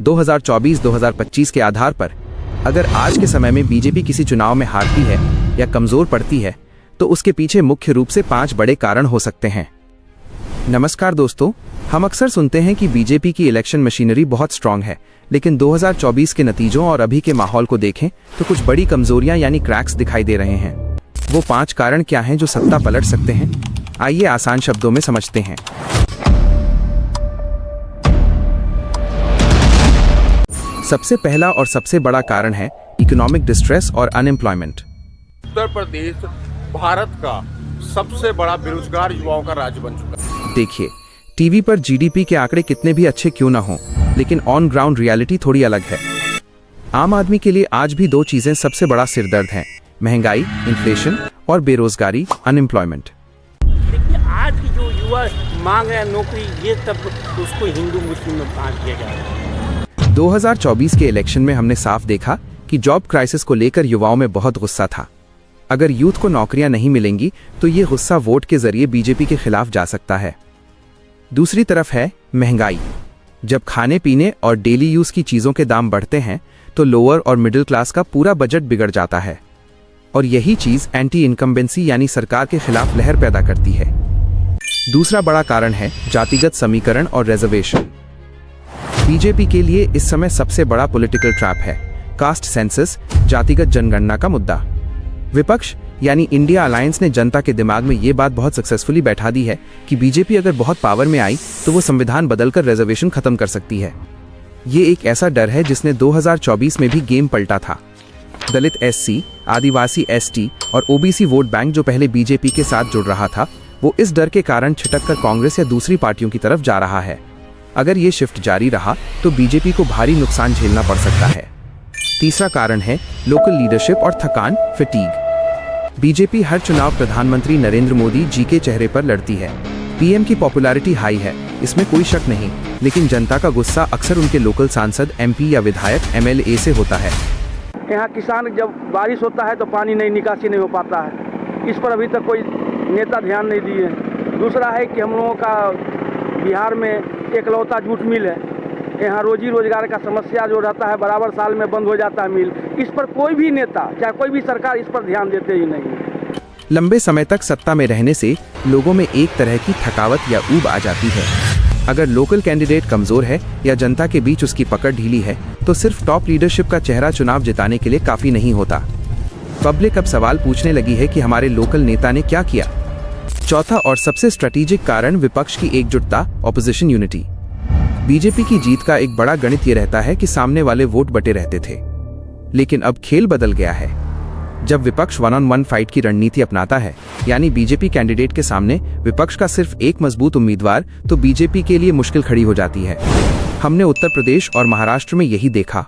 2024-2025 के आधार पर अगर आज के समय में बीजेपी किसी चुनाव में हारती है या कमजोर पड़ती है तो उसके पीछे मुख्य रूप से 5 बड़े कारण हो सकते हैं। नमस्कार दोस्तों, हम अक्सर सुनते हैं कि बीजेपी की इलेक्शन मशीनरी बहुत स्ट्रांग है, लेकिन 2024 के नतीजों और अभी के माहौल को देखें तो कुछ बड़ी कमजोरियां यानी क्रैक्स दिखाई दे रहे हैं। वो 5 कारण क्या हैं जो सत्ता पलट सकते हैं? आइए आसान शब्दों में समझते हैं। सबसे पहला और सबसे बड़ा कारण है इकोनॉमिक डिस्ट्रेस और अनएम्प्लॉयमेंट। उत्तर प्रदेश भारत का सबसे बड़ा बेरोजगार युवाओं का राज्य बन चुका है। देखिए, टीवी पर जीडीपी के आंकड़े कितने भी अच्छे क्यों ना हो, लेकिन ऑन ग्राउंड रियलिटी थोड़ी अलग है। आम आदमी के लिए आज भी 2 चीजें सबसे बड़ा सिरदर्द हैं, महंगाई इन्फ्लेशन और बेरोजगारी अनएम्प्लॉयमेंट। देखिए, आज की जो युवा मांग है नौकरी, ये सब उसको हिंदू मुस्लिम में बांट दिया जा रहा है। 2024 के इलेक्शन में हमने साफ देखा कि जॉब क्राइसिस को लेकर युवाओं में बहुत गुस्सा था। अगर यूथ को नौकरियां नहीं मिलेंगी तो ये गुस्सा वोट के जरिए बीजेपी के खिलाफ जा सकता है। दूसरी तरफ है महंगाई। जब खाने पीने और डेली यूज की चीजों के दाम बढ़ते हैं तो लोअर और मिडिल क्लास का पूरा बजट बिगड़ जाता है, और यही चीज एंटी इनकम्बेंसी यानी सरकार के खिलाफ लहर पैदा करती है। दूसरा बड़ा कारण है जातिगत समीकरण और रिजर्वेशन। बीजेपी के लिए इस समय सबसे बड़ा पॉलिटिकल ट्रैप है कास्ट सेंसस, जातिगत जनगणना का मुद्दा। विपक्ष यानी इंडिया अलायंस ने जनता के दिमाग में ये बात बहुत सक्सेसफुली बैठा दी है कि बीजेपी अगर बहुत पावर में आई तो वो संविधान बदलकर रिजर्वेशन खत्म कर सकती है। ये एक ऐसा डर है जिसने 2024 में भी गेम पलटा था। दलित एससी, आदिवासी एसटी और ओबीसी वोट बैंक जो पहले बीजेपी के साथ जुड़ रहा था, वो इस डर के कारण छिटक कर कांग्रेस या दूसरी पार्टियों की तरफ जा रहा है। अगर ये शिफ्ट जारी रहा तो बीजेपी को भारी नुकसान झेलना पड़ सकता है। तीसरा कारण है लोकल लीडरशिप और थकान फटीग। बीजेपी हर चुनाव प्रधानमंत्री नरेंद्र मोदी जी के चेहरे पर लड़ती है। पीएम की पॉपुलैरिटी हाई है, इसमें कोई शक नहीं, लेकिन जनता का गुस्सा अक्सर उनके लोकल सांसद, एमपी या विधायक, एमएलए से होता है। यहाँ किसान जब बारिश होता है तो पानी नहीं निकासी नहीं हो पाता है, इस पर अभी तक कोई नेता ध्यान नहीं दिए। दूसरा है कि हम लोगों का बिहार में एकलौता जूट मिल है, यहाँ रोजी रोजगार का समस्या जो रहता है बराबर साल में बंद हो जाता है मिल। इस पर कोई भी नेता चाहे कोई भी सरकार इस पर ध्यान देते ही नहीं। लंबे समय तक सत्ता में रहने से लोगों में एक तरह की थकावट या ऊब आ जाती है। अगर लोकल कैंडिडेट कमजोर है या जनता के बीच उसकी पकड़ ढीली है तो सिर्फ टॉप लीडरशिप का चेहरा चुनाव जिताने के लिए काफी नहीं होता। पब्लिक अब सवाल पूछने लगी है कि हमारे लोकल नेता ने क्या किया। चौथा और सबसे स्ट्रेटेजिक कारण विपक्ष की एकजुटता, ऑपोजिशन यूनिटी। बीजेपी की जीत का एक बड़ा गणित ये रहता है कि सामने वाले वोट बटे रहते थे, लेकिन अब खेल बदल गया है। जब विपक्ष 1-on-1 फाइट की रणनीति अपनाता है, यानी बीजेपी कैंडिडेट के सामने विपक्ष का सिर्फ एक मजबूत उम्मीदवार, तो बीजेपी के लिए मुश्किल खड़ी हो जाती है। हमने उत्तर प्रदेश और महाराष्ट्र में यही देखा।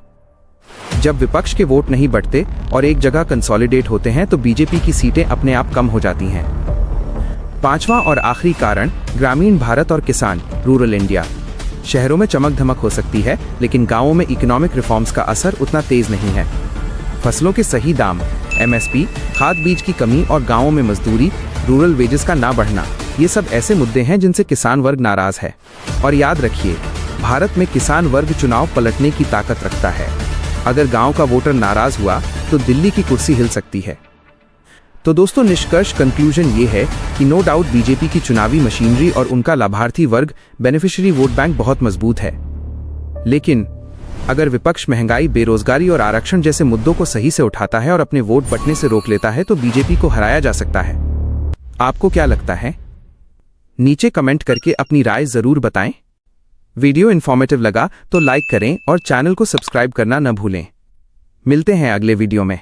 जब विपक्ष के वोट नहीं बढ़ते और एक जगह कंसोलिडेट होते हैं तो बीजेपी की सीटें अपने आप कम हो जाती हैं। पांचवा और आखिरी कारण ग्रामीण भारत और किसान, रूरल इंडिया। शहरों में चमक धमक हो सकती है, लेकिन गांवों में इकोनॉमिक रिफॉर्म्स का असर उतना तेज नहीं है। फसलों के सही दाम, एमएसपी, खाद बीज की कमी और गांवों में मजदूरी, रूरल वेजेस का ना बढ़ना, ये सब ऐसे मुद्दे हैं जिनसे किसान वर्ग नाराज है। और याद रखिए, भारत में किसान वर्ग चुनाव पलटने की ताकत रखता है। अगर गांव का वोटर नाराज हुआ तो दिल्ली की कुर्सी हिल सकती है। तो दोस्तों, निष्कर्ष कंक्लूजन ये है कि नो डाउट बीजेपी की चुनावी मशीनरी और उनका लाभार्थी वर्ग, बेनिफिशियरी वोट बैंक बहुत मजबूत है, लेकिन अगर विपक्ष महंगाई, बेरोजगारी और आरक्षण जैसे मुद्दों को सही से उठाता है और अपने वोट बटने से रोक लेता है तो बीजेपी को हराया जा सकता है। आपको क्या लगता है? नीचे कमेंट करके अपनी राय जरूर बताएं। वीडियो इन्फॉर्मेटिव लगा तो लाइक करें और चैनल को सब्सक्राइब करना न भूलें। मिलते हैं अगले वीडियो में।